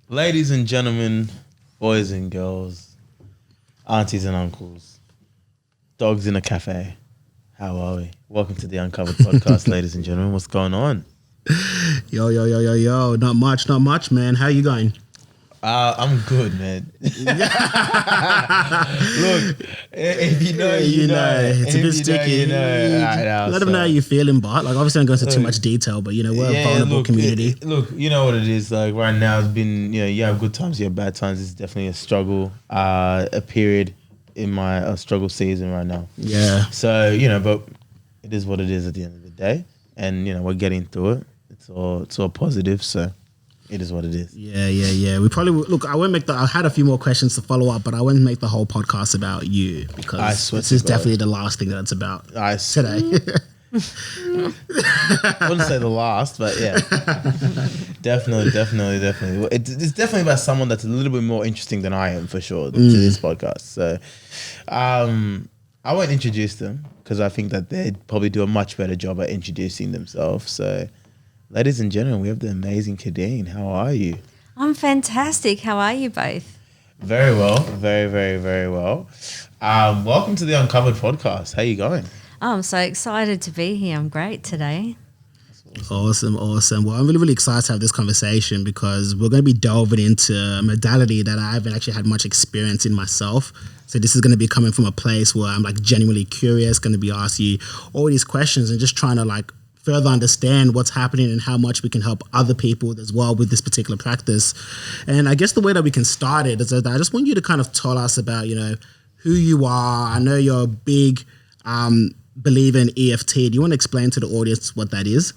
Ladies and gentlemen, boys and girls, aunties and uncles, dogs in a cafe, how are we? Welcome to the Uncovered Podcast, ladies and gentlemen. What's going on? Yo. Not much, man. How you going? I'm good, man. Look, if you know, you know. It's a bit sticky. Let them know how you're feeling, but like obviously I'm going into too much detail, but we're a vulnerable community. Look, you know what it is. Like right now, it's been you have good times, you have bad times. It's definitely a struggle, a period in my struggle season right now. Yeah. So but it is what it is at the end of the day, and we're getting through it. It's all positive. So. It is what it is. Yeah. We probably look. I won't make I had a few more questions to follow up, but I won't make the whole podcast about you because this is definitely the last thing that it's about today. I wouldn't say the last, but yeah, definitely. It's definitely about someone that's a little bit more interesting than I am for sure to this podcast. So, I won't introduce them because I think that they'd probably do a much better job at introducing themselves. So. Ladies and gentlemen, we have the amazing Khadine. How are you? I'm fantastic. How are you both? Very well. Very, very, very well. Welcome to the Uncovered Podcast. How you going? Oh, I'm so excited to be here. I'm great today. Awesome. Well, I'm really, really excited to have this conversation because we're going to be delving into a modality that I haven't actually had much experience in myself. So this is going to be coming from a place where I'm like genuinely curious, going to be asking you all these questions and just trying to like further understand what's happening and how much we can help other people as well with this particular practice. And I guess the way that we can start it is that I just want you to kind of tell us about, who you are. I know you're a big believer in EFT. Do you want to explain to the audience what that is?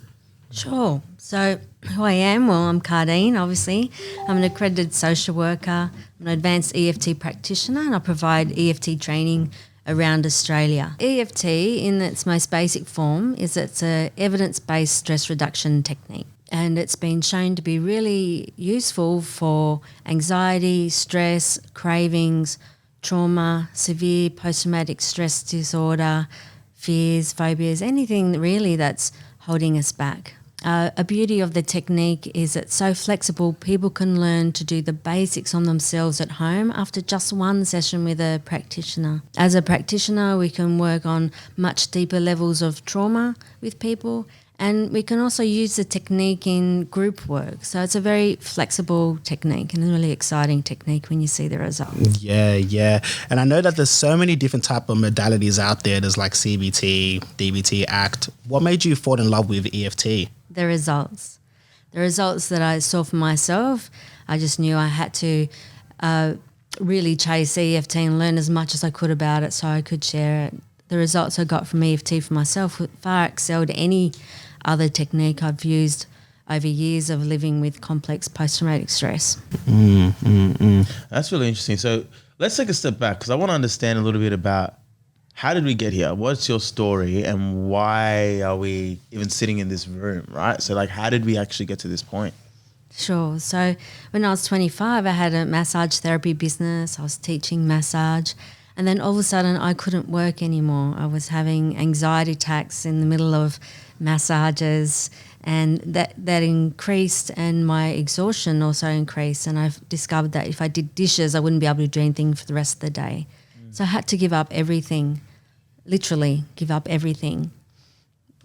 Sure. So who I am, well, I'm Khadine, obviously. I'm an accredited social worker. I'm an advanced EFT practitioner and I provide EFT training around Australia. EFT, in its most basic form, it's a evidence-based stress reduction technique, and it's been shown to be really useful for anxiety, stress, cravings, trauma, severe post-traumatic stress disorder, fears, phobias, anything really that's holding us back. A beauty of the technique is it's so flexible, people can learn to do the basics on themselves at home after just one session with a practitioner. As a practitioner, we can work on much deeper levels of trauma with people, and we can also use the technique in group work. So it's a very flexible technique and a really exciting technique when you see the results. Yeah. And I know that there's so many different type of modalities out there. There's like CBT, DBT, ACT. What made you fall in love with EFT? The results that I saw for myself, I just knew I had to really chase EFT and learn as much as I could about it so I could share it. The results I got from EFT for myself far excelled any other technique I've used over years of living with complex post-traumatic stress. That's really interesting. So let's take a step back because I want to understand a little bit about how did we get here? What's your story and why are we even sitting in this room, right? So like how did we actually get to this point? Sure. So when I was 25, I had a massage therapy business. I was teaching massage. And then all of a sudden I couldn't work anymore. I was having anxiety attacks in the middle of massages, and that increased, and my exhaustion also increased. And I've discovered that if I did dishes, I wouldn't be able to do anything for the rest of the day. So I had to give up everything, literally give up everything.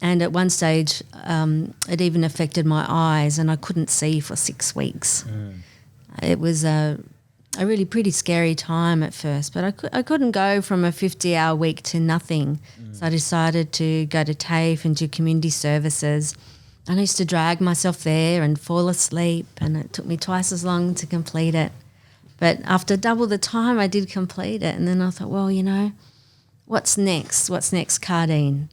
And at one stage, it even affected my eyes and I couldn't see for 6 weeks. It was a really pretty scary time at first, but I couldn't go from a 50-hour week to nothing. So I decided to go to TAFE and do community services. And I used to drag myself there and fall asleep, and it took me twice as long to complete it. But after double the time, I did complete it. And then I thought, well, what's next? What's next, Khadine?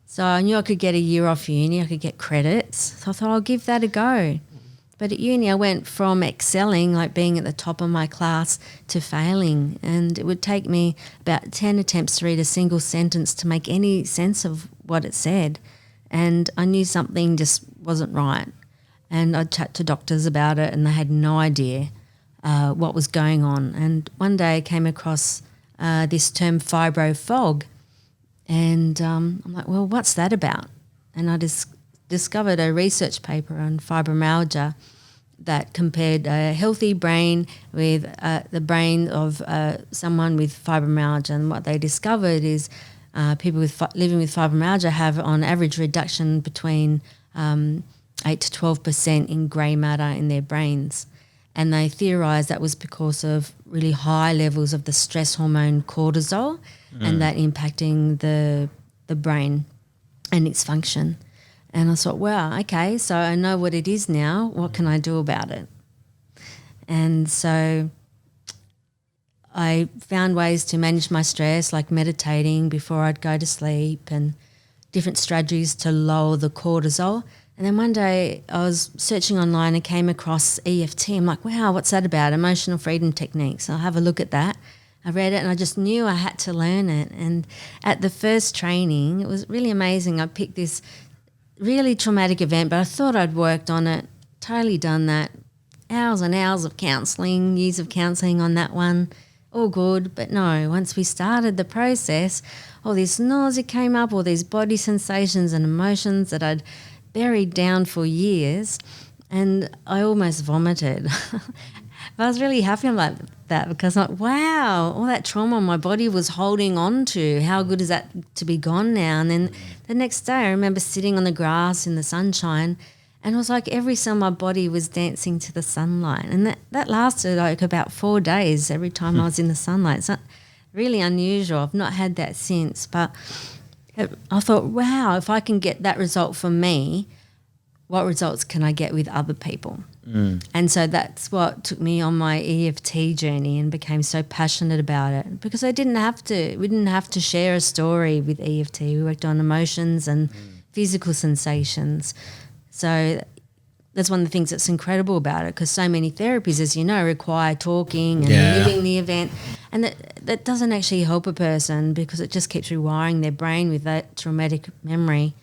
So I knew I could get a year off uni. I could get credits. So I thought I'll give that a go. But at uni, I went from excelling, like being at the top of my class, to failing. And it would take me about 10 attempts to read a single sentence to make any sense of what it said. And I knew something just wasn't right. And I'd chat to doctors about it and they had no idea what was going on. And one day I came across this term fibro fog. And I'm like, well, what's that about? And I discovered a research paper on fibromyalgia, that compared a healthy brain with the brain of someone with fibromyalgia. And what they discovered is people living with fibromyalgia have on average reduction between 8 to 12% in grey matter in their brains. And they theorised that was because of really high levels of the stress hormone cortisol and that impacting the brain and its function. And I thought, wow, okay, so I know what it is now. What can I do about it? And so I found ways to manage my stress, like meditating before I'd go to sleep and different strategies to lower the cortisol. And then one day I was searching online and came across EFT. I'm like, wow, what's that about? Emotional freedom techniques. I'll have a look at that. I read it and I just knew I had to learn it. And at the first training, it was really amazing. I picked this really traumatic event, but I thought I'd worked on it, totally done that. Hours and hours of counselling, years of counselling on that one, all good. But no, once we started the process, all this nausea came up, all these body sensations and emotions that I'd buried down for years, and I almost vomited. But I was really happy about that because I'm like, wow, all that trauma my body was holding on to, how good is that to be gone now? And then the next day I remember sitting on the grass in the sunshine and it was like every cell in my body was dancing to the sunlight. And that lasted like about 4 days every time I was in the sunlight. It's not really unusual. I've not had that since. But I thought, wow, if I can get that result for me, what results can I get with other people? And so that's what took me on my EFT journey and became so passionate about it because we didn't have to share a story with EFT. We worked on emotions and physical sensations. So that's one of the things that's incredible about it because so many therapies, as you know, require talking and living the event. And that doesn't actually help a person because it just keeps rewiring their brain with that traumatic memory.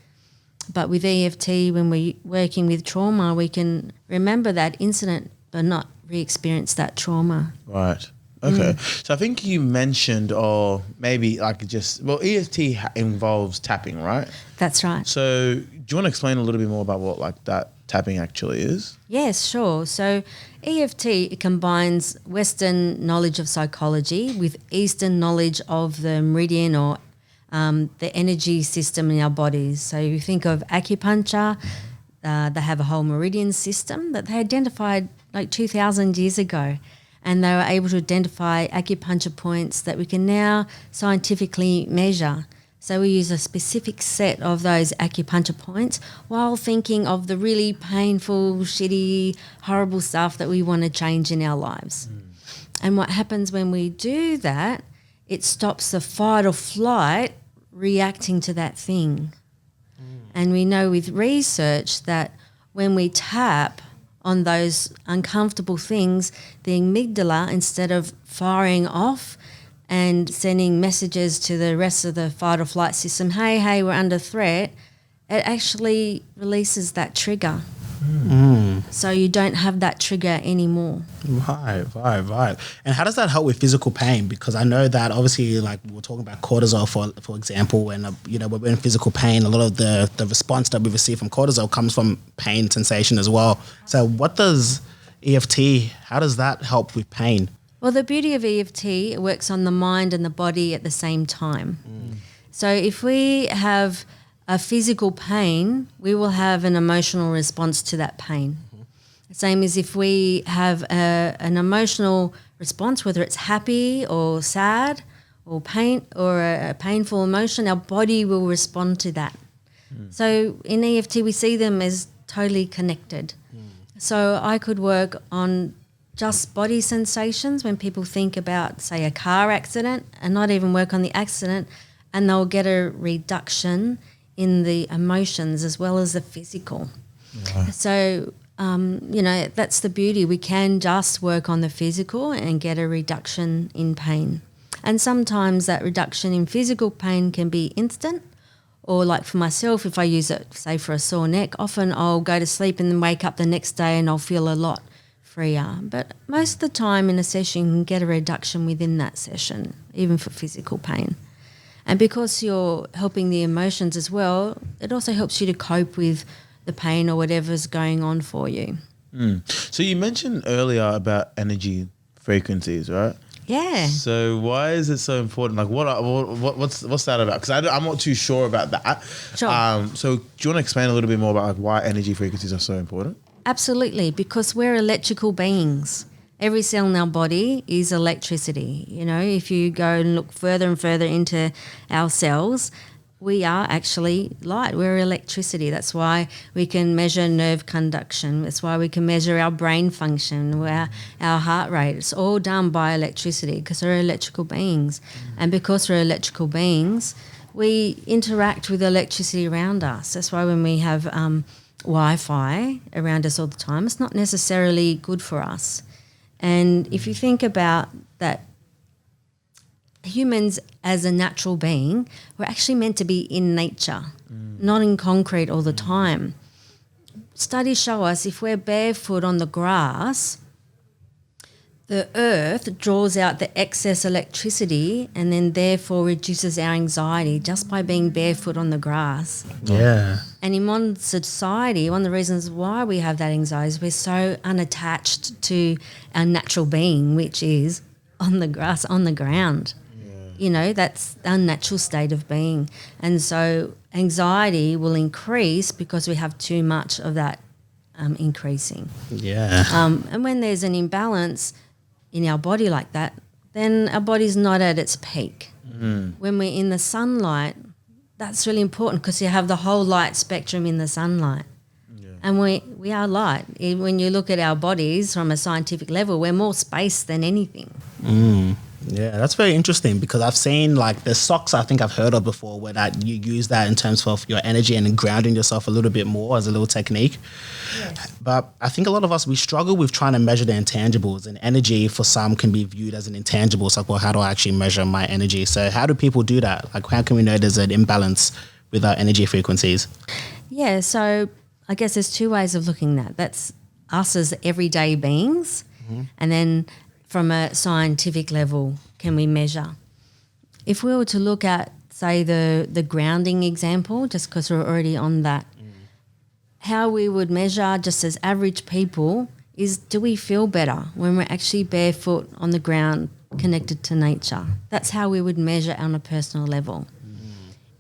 But with EFT, when we're working with trauma, we can remember that incident but not re-experience that trauma. Right. Okay. So I think you mentioned, or maybe EFT involves tapping, right? That's right. So do you want to explain a little bit more about what like that tapping actually is? Yes, sure. So EFT combines Western knowledge of psychology with Eastern knowledge of the meridian or the energy system in our bodies. So you think of acupuncture, they have a whole meridian system that they identified like 2,000 years ago. And they were able to identify acupuncture points that we can now scientifically measure. So we use a specific set of those acupuncture points while thinking of the really painful, shitty, horrible stuff that we want to change in our lives. And what happens when we do that, it stops the fight or flight reacting to that thing. And we know with research that when we tap on those uncomfortable things, the amygdala, instead of firing off and sending messages to the rest of the fight or flight system, hey, we're under threat, it actually releases that trigger. So you don't have that trigger anymore. Right. And how does that help with physical pain? Because I know that obviously, like we're talking about cortisol, for example, when when we're in physical pain, a lot of the response that we receive from cortisol comes from pain sensation as well. So what does EFT, how does that help with pain? Well, the beauty of EFT, it works on the mind and the body at the same time. So if we have a physical pain, we will have an emotional response to that pain. Same as if we have an emotional response, whether it's happy or sad or pain or a painful emotion, our body will respond to that. So in EFT, we see them as totally connected. So I could work on just body sensations when people think about, say, a car accident and not even work on the accident, and they'll get a reduction in the emotions as well as the physical. Right. So, that's the beauty. We can just work on the physical and get a reduction in pain. And sometimes that reduction in physical pain can be instant, or like for myself, if I use it, say, for a sore neck, often I'll go to sleep and then wake up the next day and I'll feel a lot freer. But most of the time in a session, you can get a reduction within that session, even for physical pain. And because you're helping the emotions as well, it also helps you to cope with the pain or whatever's going on for you. So you mentioned earlier about energy frequencies, right? Yeah. So why is it so important? Like, what's that about? Because I'm not too sure about that. Sure. So do you want to explain a little bit more about like why energy frequencies are so important? Absolutely, because we're electrical beings. Every cell in our body is electricity. You know, if you go and look further and further into our cells, we are actually light. We're electricity. That's why we can measure nerve conduction. That's why we can measure our brain function, our heart rate. It's all done by electricity because we're electrical beings. And because we're electrical beings, we interact with electricity around us. That's why when we have Wi-Fi around us all the time, it's not necessarily good for us. And if you think about that, humans as a natural being, we're actually meant to be in nature, not in concrete all the time. Studies show us if we're barefoot on the grass, the earth draws out the excess electricity and then therefore reduces our anxiety just by being barefoot on the grass. Yeah. And in modern society, one of the reasons why we have that anxiety is we're so unattached to our natural being, which is on the grass, on the ground. You know, that's our natural state of being. And so anxiety will increase because we have too much of that increasing. Yeah. And when there's an imbalance in our body like that, then our body's not at its peak. When we're in the sunlight, that's really important because you have the whole light spectrum in the sunlight. And we are light. When you look at our bodies from a scientific level, we're more space than anything. Yeah, that's very interesting because I've seen like the socks I think I've heard of before where that you use that in terms of your energy and grounding yourself a little bit more as a little technique. Yes. But I think a lot of us, we struggle with trying to measure the intangibles, and energy for some can be viewed as an intangible. It's like, well, how do I actually measure my energy? So how do people do that? Like, how can we know there's an imbalance with our energy frequencies? Yeah, so I guess there's two ways of looking at that. That's us as everyday beings, and then from a scientific level, can we measure? If we were to look at, say, the grounding example, just because we're already on that, how we would measure just as average people is, do we feel better when we're actually barefoot on the ground connected to nature? That's how we would measure on a personal level.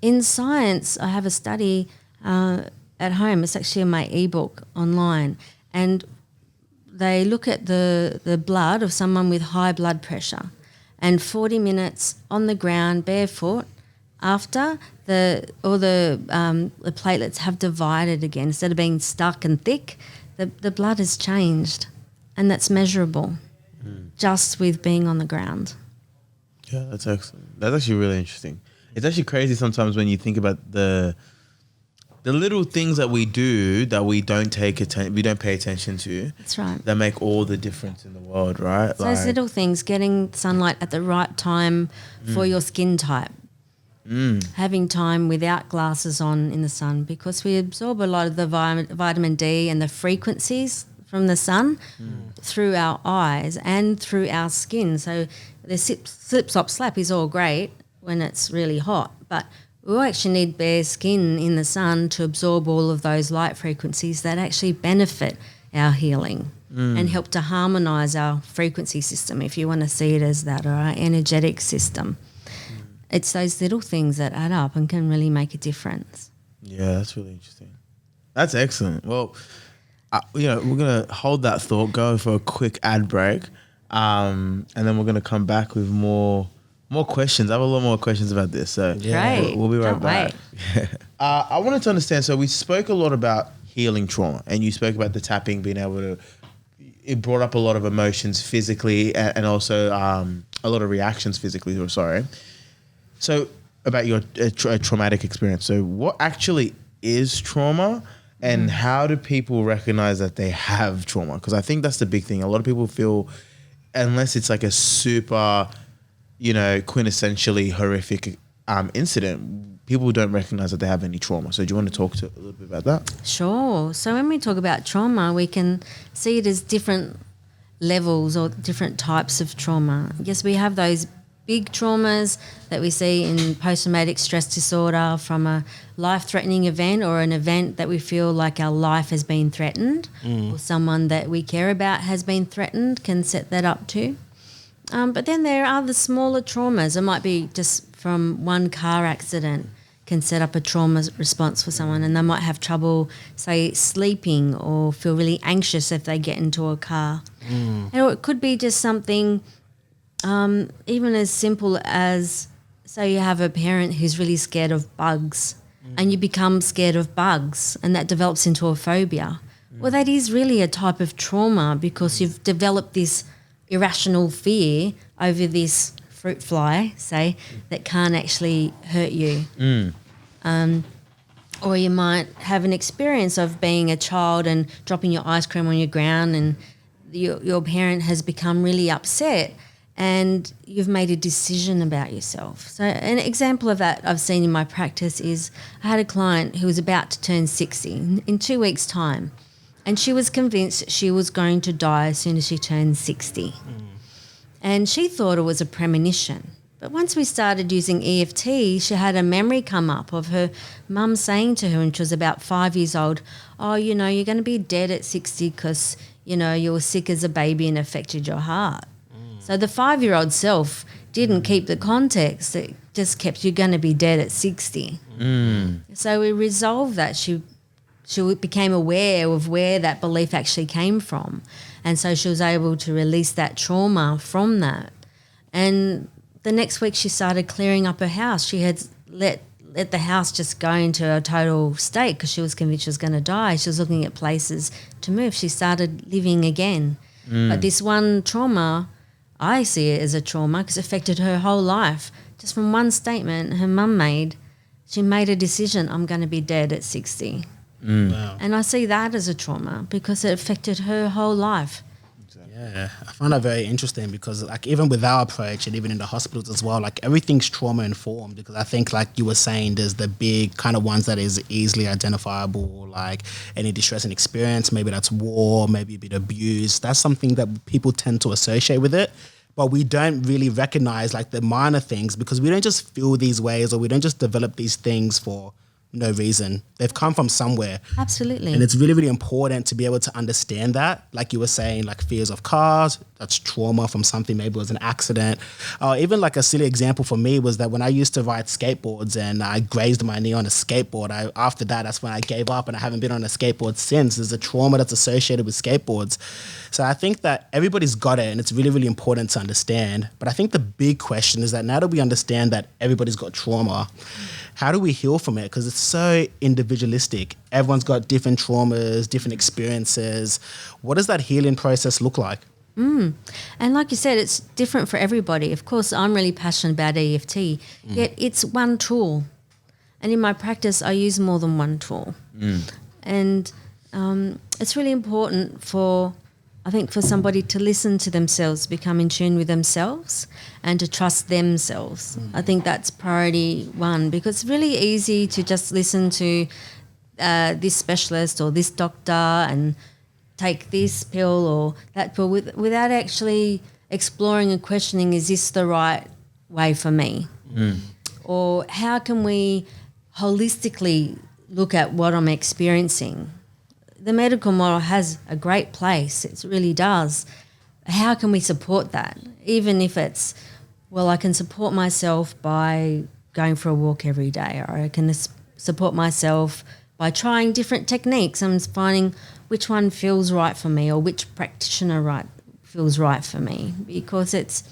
In science, I have a study at home. It's actually in my ebook online, and they look at the blood of someone with high blood pressure, and 40 minutes on the ground barefoot after the platelets have divided again. Instead of being stuck and thick, the blood has changed, and that's measurable just with being on the ground. Yeah, that's excellent. That's actually really interesting. It's actually crazy sometimes when you think about the little things that we do that we don't pay attention to. That's right. That make all the difference in the world, right? So those little things, getting sunlight at the right time for your skin type, having time without glasses on in the sun, because we absorb a lot of the vitamin D and the frequencies from the sun through our eyes and through our skin. So the slip, slop, slap is all great when it's really hot, but we actually need bare skin in the sun to absorb all of those light frequencies that actually benefit our healing and help to harmonise our frequency system, if you want to see it as that, or our energetic system. It's those little things that add up and can really make a difference. Yeah, that's really interesting. That's excellent. Well, we're going to hold that thought, go for a quick ad break, and then we're going to come back with more questions. I have a lot more questions about this. So Great. We'll be right Can't back. I wanted to understand, so we spoke a lot about healing trauma, and you spoke about the tapping being able to, it brought up a lot of emotions physically and also a lot of reactions physically, So about your traumatic experience. So what actually is trauma, and how do people recognize that they have trauma? Because I think that's the big thing. A lot of people feel, unless it's like a super, quintessentially horrific incident, people don't recognize that they have any trauma. So do you want to talk a little bit about that? Sure. So when we talk about trauma, we can see it as different levels or different types of trauma. Yes, we have those big traumas that we see in post-traumatic stress disorder from a life-threatening event or an event that we feel like our life has been threatened or someone that we care about has been threatened can set that up too. But then there are other smaller traumas. It might be just from one car accident can set up a trauma response for someone, and they might have trouble, say, sleeping or feel really anxious if they get into a car. Or it could be just something even as simple as, say you have a parent who's really scared of bugs and you become scared of bugs and that develops into a phobia. Well, that is really a type of trauma because you've developed this irrational fear over this fruit fly, say, that can't actually hurt you. Or you might have an experience of being a child and dropping your ice cream on your ground and your parent has become really upset and you've made a decision about yourself. So an example of that I've seen in my practice is I had a client who was about to turn 60 in 2 weeks' time, and she was convinced she was going to die as soon as she turned 60. And she thought it was a premonition. But once we started using EFT, she had a memory come up of her mum saying to her when she was about 5 years old, oh, you know, you're going to be dead at 60 because, you know, you were sick as a baby and affected your heart. So the 5-year-old self didn't keep the context. It just kept, you're going to be dead at 60. So we resolved that. She became aware of where that belief actually came from. And so she was able to release that trauma from that. And the next week she started clearing up her house. She had let the house just go into a total state because she was convinced she was going to die. She was looking at places to move. She started living again. But this one trauma, I see it as a trauma because it affected her whole life. Just from one statement her mum made, she made a decision, I'm going to be dead at 60. Wow. And I see that as a trauma because it affected her whole life. Yeah, I find that very interesting because like even with our approach and even in the hospitals as well, like everything's trauma informed because I think like you were saying, there's the big kind of ones that is easily identifiable, like any distressing experience, maybe that's war, maybe a bit of abuse. That's something that people tend to associate with it. But we don't really recognize like the minor things because we don't just feel these ways or we don't just develop these things for no reason. They've come from somewhere. Absolutely. And it's really, really important to be able to understand that. Like you were saying, like fears of cars, that's trauma from something, maybe it was an accident. Even like a silly example for me was that when I used to ride skateboards and I grazed my knee on a skateboard, after that's when I gave up and I haven't been on a skateboard since. There's a trauma that's associated with skateboards. So I think that everybody's got it and it's really, really important to understand. But I think the big question is that now that we understand that everybody's got trauma, how do we heal from it? Because it's so individualistic. Everyone's got different traumas, different experiences. What does that healing process look like? And like you said, it's different for everybody. Of course, I'm really passionate about EFT, yet it's one tool. And in my practice, I use more than one tool. And it's really important for somebody to listen to themselves, become in tune with themselves and to trust themselves. I think that's priority one because it's really easy to just listen to this specialist or this doctor and take this pill or that pill without actually exploring and questioning, is this the right way for me? Or how can we holistically look at what I'm experiencing? The medical model has a great place. It really does. How can we support that? Even if it's, well, I can support myself by going for a walk every day, or I can support myself by trying different techniques and finding which one feels right for me or which practitioner feels right for me, because it's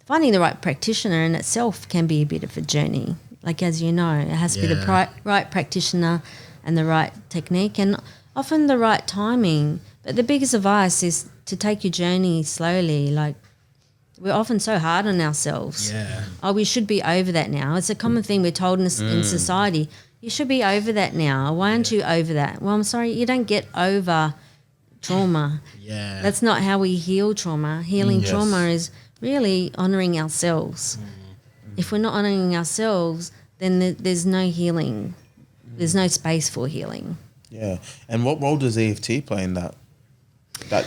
finding the right practitioner in itself can be a bit of a journey. Like, as you know, it has to be the right practitioner and the right technique and often the right timing. But the biggest advice is to take your journey slowly. Like, we're often so hard on ourselves. Oh, we should be over that now. It's a common thing we're told in society. You should be over that now. Why aren't you over that? Well, I'm sorry, you don't get over trauma. That's not how we heal trauma. Healing trauma is really honouring ourselves. If we're not honouring ourselves, then there's no healing. There's no space for healing. Yeah. And what role does EFT play in that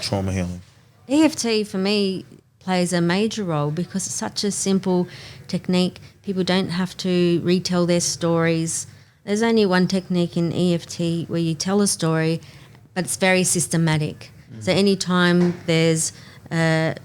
trauma healing? EFT for me plays a major role because it's such a simple technique. People don't have to retell their stories. There's only one technique in EFT where you tell a story, but it's very systematic. So anytime there's a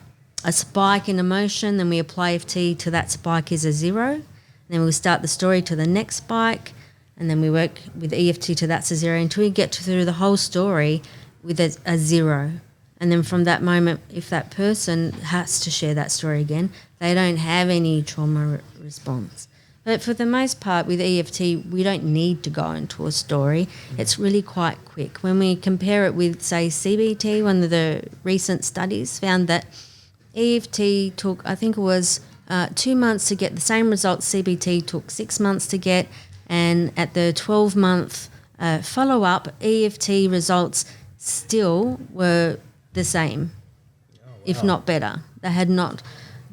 spike in emotion, then we apply EFT to that spike is a 0. And then we'll start the story to the next spike, and then we work with EFT to that's a 0 until we get through the whole story with a 0. And then from that moment, if that person has to share that story again, they don't have any trauma response. But for the most part, with EFT, we don't need to go into a story. It's really quite quick. When we compare it with, say, CBT, one of the recent studies found that EFT took, I think it was 2 months to get the same results CBT took 6 months to get, and at the 12-month follow-up, EFT results still were the same, if not better. They had not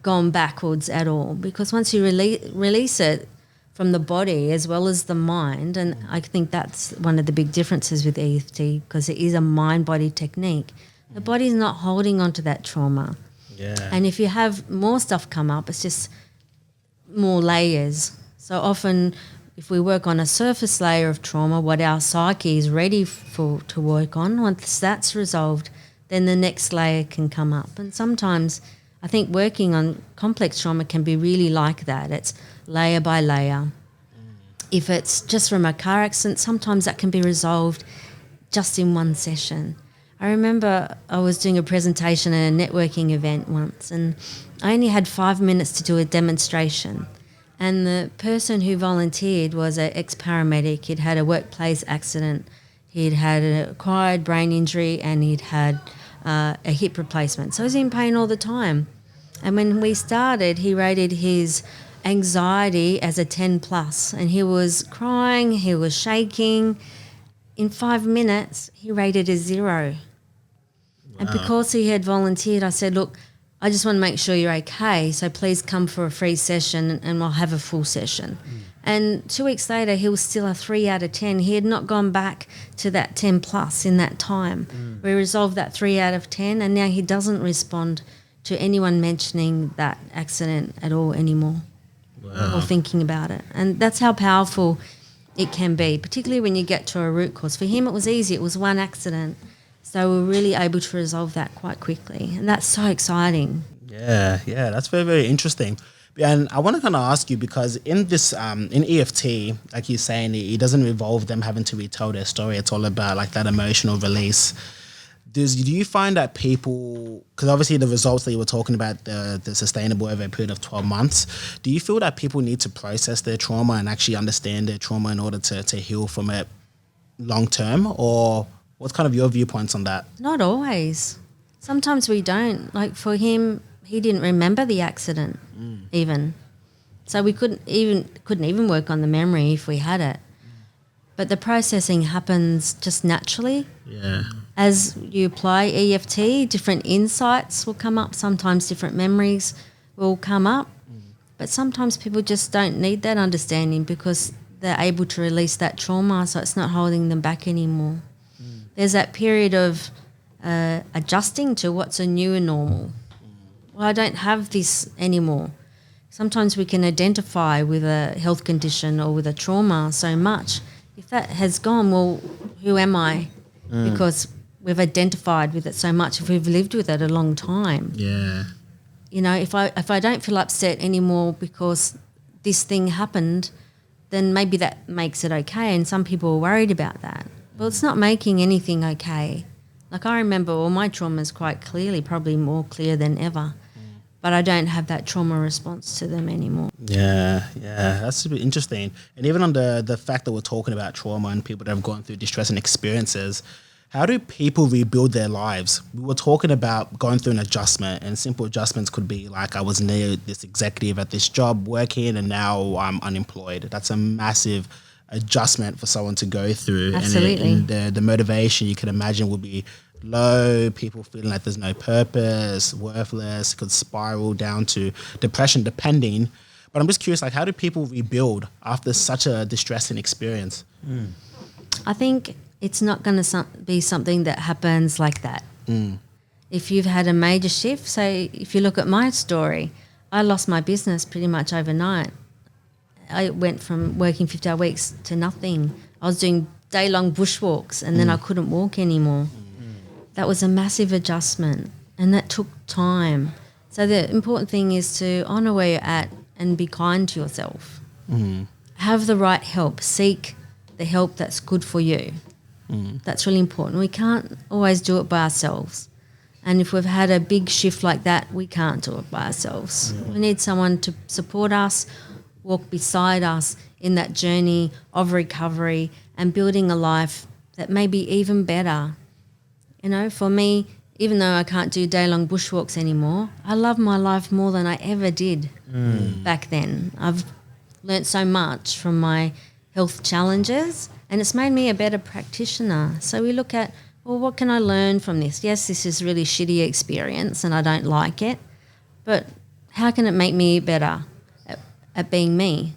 gone backwards at all, because once you release it from the body as well as the mind, and I think that's one of the big differences with EFT, because it is a mind-body technique. The body's not holding on to that trauma. Yeah. And if you have more stuff come up, it's just more layers. So often if we work on a surface layer of trauma, what our psyche is ready for to work on, once that's resolved, then the next layer can come up. And sometimes I think working on complex trauma can be really like that. It's layer by layer. If it's just from a car accident, sometimes that can be resolved just in one session. I remember I was doing a presentation at a networking event once, and I only had 5 minutes to do a demonstration. And the person who volunteered was an ex-paramedic. He'd had a workplace accident. He'd had an acquired brain injury, and he'd had a hip replacement. So he was in pain all the time. And when we started, he rated his anxiety as a 10 plus, and he was crying, he was shaking. In 5 minutes, he rated a 0. Wow. And because he had volunteered, I said, look, I just want to make sure you're okay, so please come for a free session and we'll have a full session. And 2 weeks later, he was still a 3 out of 10. He had not gone back to that 10 plus in that time. We resolved that 3 out of 10, and now he doesn't respond to anyone mentioning that accident at all anymore. Wow. Or thinking about it. And that's how powerful it can be, particularly when you get to a root cause. For him, it was easy. It was one accident. So we're really able to resolve that quite quickly. And that's so exciting. Yeah, that's very, very interesting. And I want to kind of ask you, because in this, in EFT, like you're saying, it doesn't involve them having to retell their story. It's all about like that emotional release. Do you find that people, because obviously the results that you were talking about, the sustainable over a period of 12 months, do you feel that people need to process their trauma and actually understand their trauma in order to heal from it long term? Or what's kind of your viewpoints on that? Not always. Sometimes we don't. Like for him, he didn't remember the accident even. So we couldn't even work on the memory if we had it. But the processing happens just naturally. Yeah. As you apply EFT, different insights will come up. Sometimes different memories will come up. But sometimes people just don't need that understanding because they're able to release that trauma, so it's not holding them back anymore. There's that period of adjusting to what's a new and normal. Well, I don't have this anymore. Sometimes we can identify with a health condition or with a trauma so much. If that has gone, well, who am I? Because we've identified with it so much, if we've lived with it a long time. Yeah. You know, if I don't feel upset anymore because this thing happened, then maybe that makes it okay. And some people are worried about that. Well, it's not making anything okay. Like I remember all my traumas quite clearly, probably more clear than ever. But I don't have that trauma response to them anymore. Yeah, that's super interesting. And even on the fact that we're talking about trauma and people that have gone through distressing experiences, how do people rebuild their lives? We were talking about going through an adjustment, and simple adjustments could be like, I was near this executive at this job working and now I'm unemployed. That's a massive adjustment for someone to go through. Absolutely. And the motivation you can imagine would be low, people feeling like there's no purpose, worthless, could spiral down to depression depending. But I'm just curious, like, how do people rebuild after such a distressing experience? I think it's not going to be something that happens like that. If you've had a major shift, say if you look at my story, I lost my business pretty much overnight. I went from working 50-hour weeks to nothing. I was doing day-long bushwalks and then I couldn't walk anymore. That was a massive adjustment and that took time. So the important thing is to honour where you're at and be kind to yourself. Have the right help. Seek the help that's good for you. That's really important. We can't always do it by ourselves. And if we've had a big shift like that, we can't do it by ourselves. We need someone to support us, walk beside us in that journey of recovery and building a life that may be even better. You know, for me, even though I can't do day-long bushwalks anymore, I love my life more than I ever did back then. I've learnt so much from my health challenges and it's made me a better practitioner. So we look at, well, what can I learn from this? Yes, this is a really shitty experience and I don't like it, but how can it make me better at being me?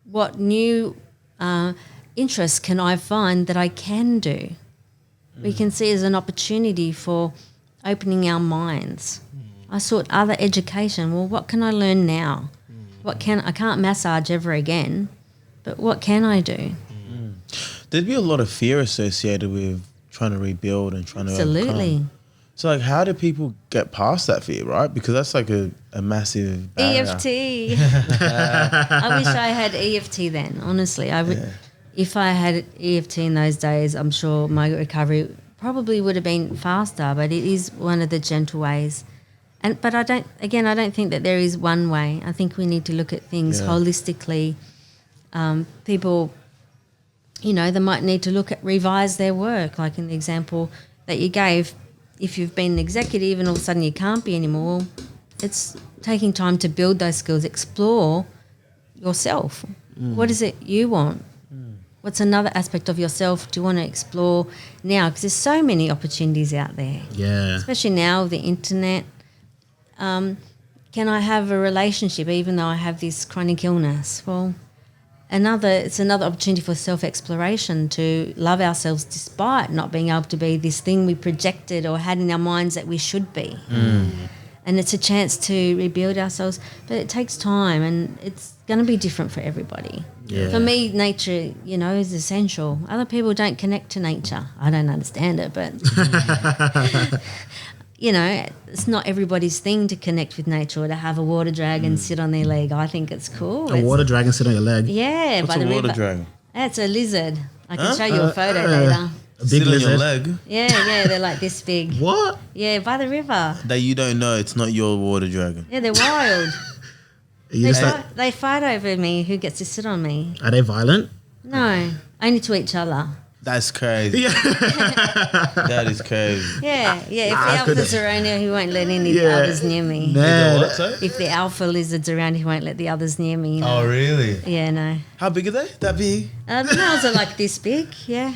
What new interests can I find that I can do? We can see it as an opportunity for opening our minds. I sought other education. Well, what can I learn now? I can't massage ever again, but what can I do? There'd be a lot of fear associated with trying to rebuild and trying to Absolutely. overcome. So, like, how do people get past that fear, right? Because that's like a massive barrier. EFT. I wish I had EFT then, honestly. If I had EFT in those days, I'm sure my recovery probably would have been faster, but it is one of the gentle ways. But I don't think that there is one way. I think we need to look at things holistically. People, you know, they might need to revise their work, like in the example that you gave. If you've been an executive and all of a sudden you can't be anymore, it's taking time to build those skills, explore yourself. What is it you want? What's another aspect of yourself do you want to explore now? Because there's so many opportunities out there. Yeah. Especially now with the internet. Can I have a relationship even though I have this chronic illness? Well, it's another opportunity for self-exploration to love ourselves despite not being able to be this thing we projected or had in our minds that we should be. And it's a chance to rebuild ourselves, but it takes time and it's going to be different for everybody. Yeah. For me, nature, you know, is essential. Other people don't connect to nature. I don't understand it, but, you know, it's not everybody's thing to connect with nature or to have a water dragon sit on their leg. I think it's cool. Water dragon sit on your leg. Yeah. What's a water dragon? It's a lizard. I can show you a photo later. A big Sit on your lizard. leg. Yeah, they're like this big. What? Yeah, by the river. That you don't know it's not your water dragon. Yeah, they're wild. You just like, They fight over me, who gets to sit on me. are they violent? No, only to each other. That's crazy. Yeah. That is crazy. Yeah. If the couldn't- alphas are around here, he won't let any Yeah. others near me. Nah, What, sorry? If the alpha lizards around, he won't let the others near me. You know? Oh, really? Yeah, no. How big are they? That big? The males are like this big, yeah.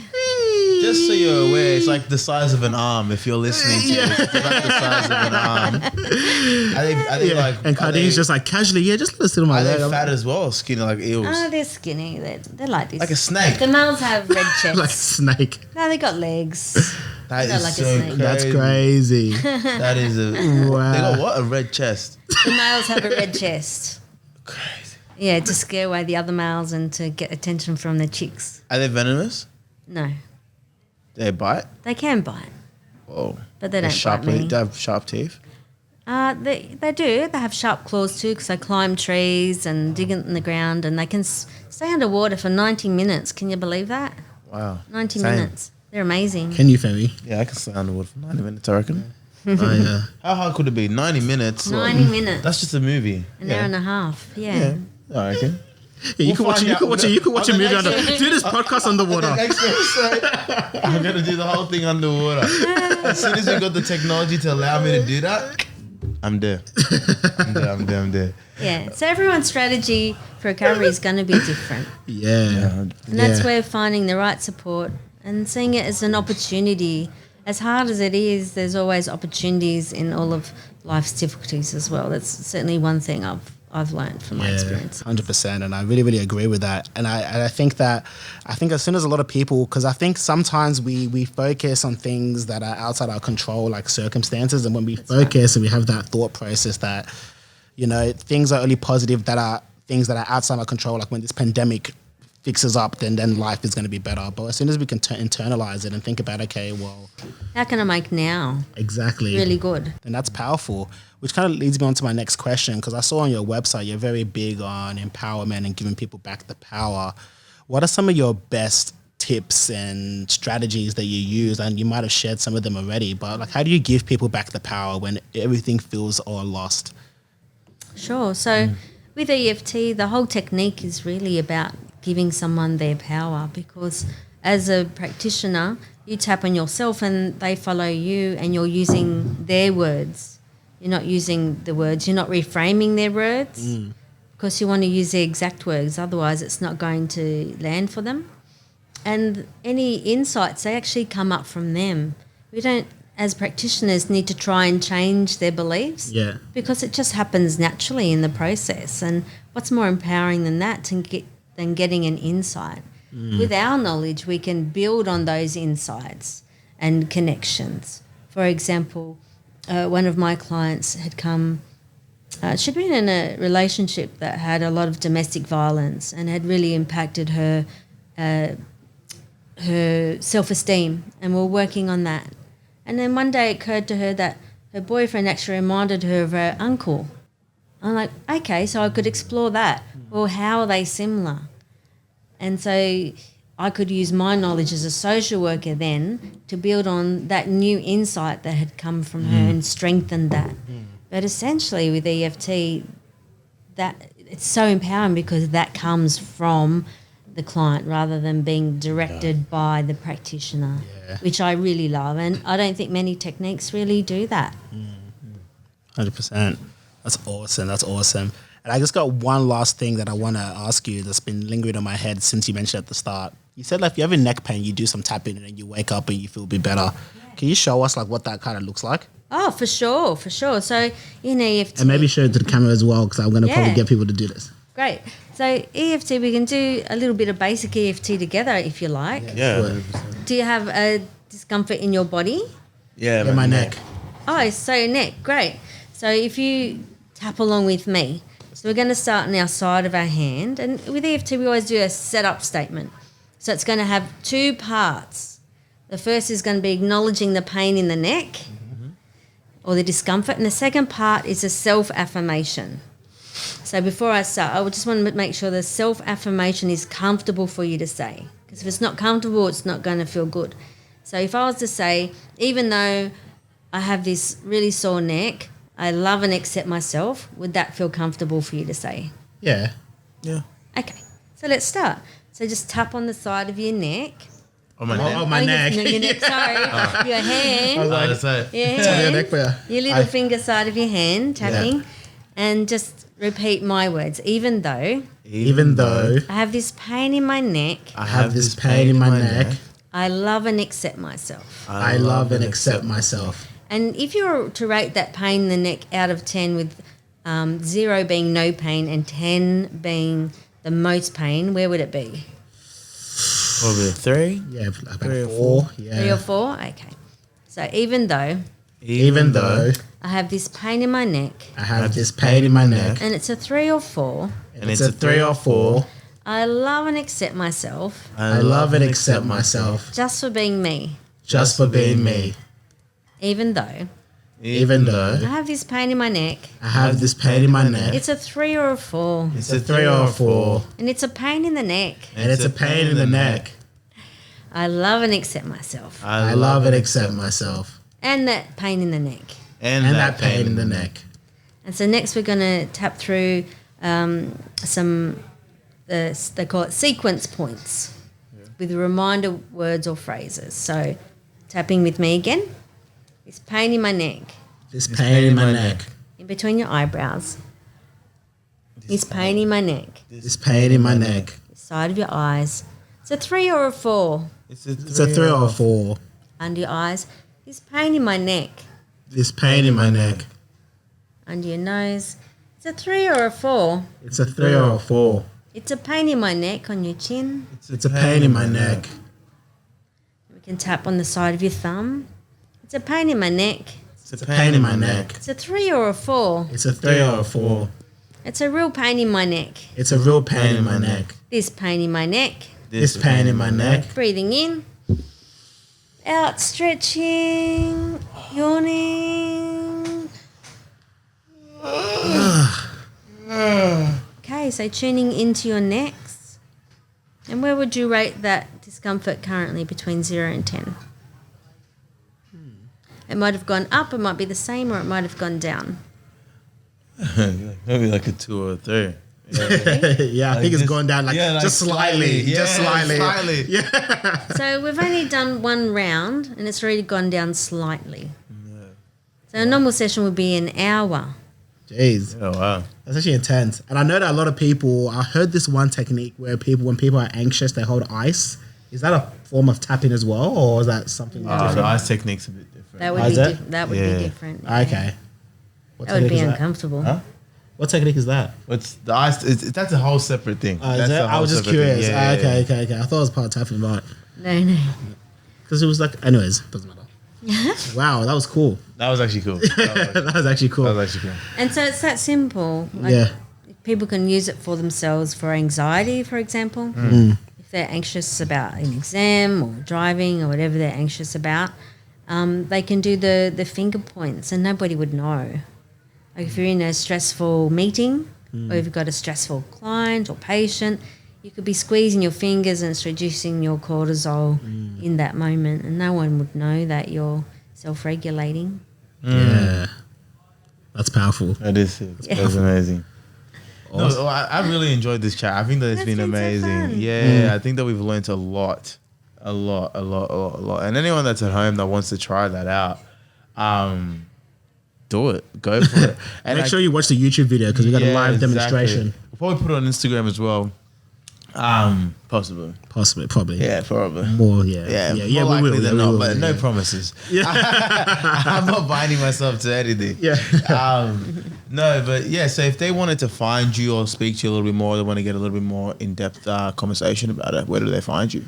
Just so you're aware, it's like the size of an arm. If you're listening to this, it's about the size of an arm. Are they like? and Khadine's just like casually, just let us sit on my Are leg. they fat as well? Skinny like eels? Oh, they're skinny. They're like this. Like a snake. The males have red chests. like snake. No, they got legs. That they're is like a so snake. crazy. That's crazy. That is a. Wow. They got what? A red chest. The males have a red chest. Crazy. Yeah, to scare away the other males and to get attention from the chicks. Are they venomous? No, They bite. they can bite, Whoa. but they don't sharp. bite me. They have sharp teeth. They do. They have sharp claws too because they climb trees and dig in the ground and they can stay underwater for 90 minutes. Can you believe that? Wow. 90 Same. minutes. They're amazing. Can you, Femi? Yeah, I can stay underwater for 90 minutes, I reckon. Oh, yeah. How hard could it be? 90 minutes? 90 minutes. That's just a movie. An hour and a half. Yeah. Yeah, I reckon. Yeah, you can watch. find You out. can watch. You can watch a On the movie. next Do this podcast underwater. Next episode, I'm gonna do the whole thing underwater. As soon as we got the technology to allow me to do that, I'm there. I'm there. Yeah. So everyone's strategy for recovery is going to be different. Yeah. And that's where finding the right support and seeing it as an opportunity. As hard as it is, there's always opportunities in all of life's difficulties as well. That's certainly one thing I've I've learned from my experience. 100%, and I really, really agree with that. And I think as soon as a lot of people, because I think sometimes we focus on things that are outside our control, like circumstances, and when we focus and we have that thought process that, you know, things are only positive that are things that are outside our control, like when this pandemic fixes up, then life is going to be better. But as soon as we can internalize it and think about, okay, well, how can I make now exactly really good? And that's powerful, which kind of leads me on to my next question, because I saw on your website you're very big on empowerment and giving people back the power. What are some of your best tips and strategies that you use? And you might have shared some of them already, but like, how do you give people back the power when everything feels all lost? Sure. So with EFT, the whole technique is really about giving someone their power, because as a practitioner, you tap on yourself and they follow you, and you're using their words. You're not using the words. You're not reframing their words, because you want to use their exact words. Otherwise, it's not going to land for them. And any insights, they actually come up from them. We don't, as practitioners, need to try and change their beliefs, because it just happens naturally in the process. And what's more empowering than that than getting an insight? With our knowledge, we can build on those insights and connections. For example, one of my clients had come, she'd been in a relationship that had a lot of domestic violence and had really impacted her self-esteem, and we're working on that. And then one day it occurred to her that her boyfriend actually reminded her of her uncle. I'm like, okay, so I could explore that. Well, how are they similar? And so I could use my knowledge as a social worker then to build on that new insight that had come from her and strengthen that. But essentially with EFT, that it's so empowering because that comes from the client rather than being directed by the practitioner, which I really love. And I don't think many techniques really do that. 100%. That's awesome. That's awesome. And I just got one last thing that I want to ask you that's been lingering on my head since you mentioned at the start. You said like if you have a neck pain, you do some tapping and then you wake up and you feel a bit better. Can you show us like what that kind of looks like? Oh, for sure. So in EFT... And maybe show it to the camera as well, because I'm going to probably get people to do this. Great. So EFT, we can do a little bit of basic EFT together if you like. Yeah. Do you have a discomfort in your body? Yeah, my neck. Oh, so neck. Great. So if you tap along with me. So we're going to start on our side of our hand. And with EFT, we always do a setup statement. So it's going to have two parts. The first is going to be acknowledging the pain in the neck or the discomfort. And the second part is a self-affirmation. So before I start, I just want to make sure the self-affirmation is comfortable for you to say. Because if it's not comfortable, it's not going to feel good. So if I was to say, even though I have this really sore neck, I love and accept myself, would that feel comfortable for you to say? Yeah. Okay, so let's start. So just tap on the side of your neck. On my neck? my neck. No, your neck, sorry. Your hand. Your hand. Your little finger side of your hand, tapping. And just repeat my words. Even though I I have this pain in my neck, I love and accept myself. I love and accept myself. And if you were to rate that pain in the neck out of 10 with 0 being no pain and 10 being the most pain, where would it be? Probably a 3. Yeah, about 4. Yeah. 3 or 4? Okay. So even though I have this pain in my neck, and it's a 3 or 4, and it's a 3 or 4, I love and accept myself. I love and accept myself. Just for being me. Just for being me. Even though I have this pain in my neck, it's a 3 or a 4, It's a 3 or a 4, and it's a pain in the neck. and it's a pain in the neck. I love and accept myself. I love and accept myself. And that pain in the neck. And that pain in the neck. And so next we're going to tap through some, they call it sequence points, with reminder words or phrases. So tapping with me again. This pain in my neck. This pain in my neck. In between your eyebrows. This pain in my neck. This pain in my neck. The side of your eyes. It's a 3 or a 4. It's a 3 or a 4. Under your eyes. This pain in my neck. This pain in my neck. Under your nose. It's It's a 3 or a 4. It's a 3 or a 4. It's a pain in my neck on your chin. It's a pain in my neck. We can tap on the side of your thumb. It's a pain in my neck. It's a pain in my neck. It's a 3 or a 4. It's a 3 or a 4. It's a real pain in my neck. It's a real pain in my neck. This pain in my neck. This pain in my neck. Breathing in. Out, stretching, yawning. Okay, so tuning into your necks. And where would you rate that discomfort currently between 0 and 10? It might have gone up, it might be the same, or it might have gone down. Maybe like a 2 or a 3. Yeah, I think it's going down just slightly. Just slightly. Yeah. So we've only done one round and it's already gone down slightly. So a normal session would be an hour. Jeez. Oh, wow. That's actually intense. And I know that a lot of people, I heard this one technique where when people are anxious, they hold ice. Is that a form of tapping as well, or is that something different? The ice technique's a bit different. That would Is be it? that would be different. Yeah. Okay. What That would technique be is that? uncomfortable. Huh? What technique is that? What's the ice? That's a whole separate thing. Is it? I was just curious. Yeah, Okay. I thought it was part of tapping, but No. because it was like, anyways, doesn't matter. Wow, that was cool. That was actually cool. That was actually cool. That was actually cool. And so it's that simple. Like, Yeah. People can use it for themselves for anxiety, for example. If they're anxious about an exam or driving or whatever they're anxious about, they can do the finger points and nobody would know. Like if you're in a stressful meeting or if you've got a stressful client or patient, you could be squeezing your fingers and it's reducing your cortisol in that moment and no one would know that you're self-regulating. Yeah. That's powerful. That is it. That's amazing. No, I really enjoyed this chat. I think that it's been been so amazing. fun. Yeah, I think that we've learned a lot. And anyone that's at home that wants to try that out, do it. Go for it. And Make sure you watch the YouTube video because we got a live exactly. demonstration. We'll probably put it on Instagram as well. Possibly. Possibly, probably. Yeah, probably. More, yeah. More likely will, than we not, will, but yeah. no promises. I'm not binding myself to anything. Yeah. No, but yeah, so if they wanted to find you or speak to you a little bit more, they want to get a little bit more in-depth conversation about it, where do they find you?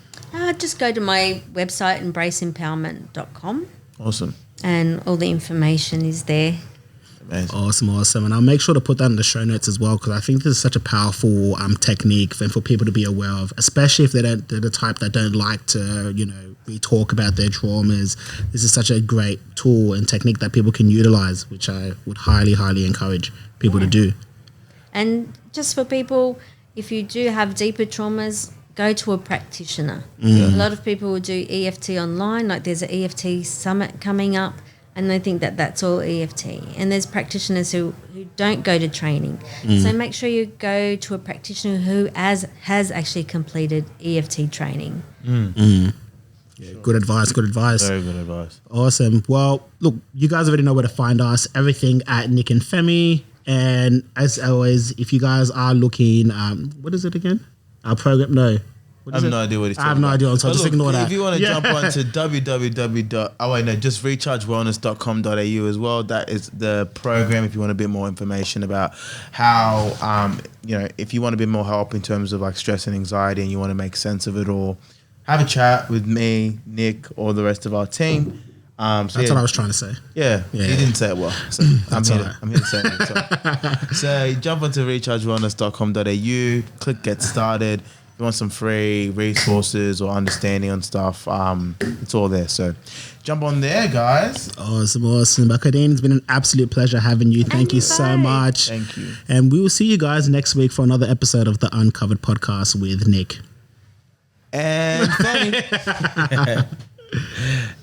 Just go to my website, embraceempowerment.com, Awesome. and all the information is there. Amazing. Awesome. And I'll make sure to put that in the show notes as well because I think this is such a powerful technique for people to be aware of, especially if they're the type that don't like to, we talk about their traumas. This is such a great tool and technique that people can utilize, which I would highly, highly encourage people to do. And just for people, if you do have deeper traumas, go to a practitioner. A lot of people will do EFT online, like there's an EFT summit coming up, and they think that that's all EFT. And there's practitioners who don't go to training. So make sure you go to a practitioner who has actually completed EFT training. Yeah, good advice. Very good advice. Awesome. Well, look, you guys already know where to find us. Everything at Nick and Femi. And as always, if you guys are looking, what is it again? Our program? No. What I is have it? no idea what he's I have talking no about. idea. So But just look, ignore that. If you want to jump on to just rechargewellness.com.au as well. That is the program if you want a bit more information about how, if you want a bit more help in terms of like stress and anxiety and you want to make sense of it all, have a chat with me, Nick, or the rest of our team. That's what I was trying to say. Yeah, Yeah. he didn't say it well. So I'm all right. here to say it. So jump onto rechargewellness.com.au, click get started. If you want some free resources or understanding on stuff, it's all there. So jump on there, guys. Awesome. But Khadine, it's been an absolute pleasure having you. Thank you so much. Thank you. And we will see you guys next week for another episode of the Uncovered Podcast with Nick. And Fanny.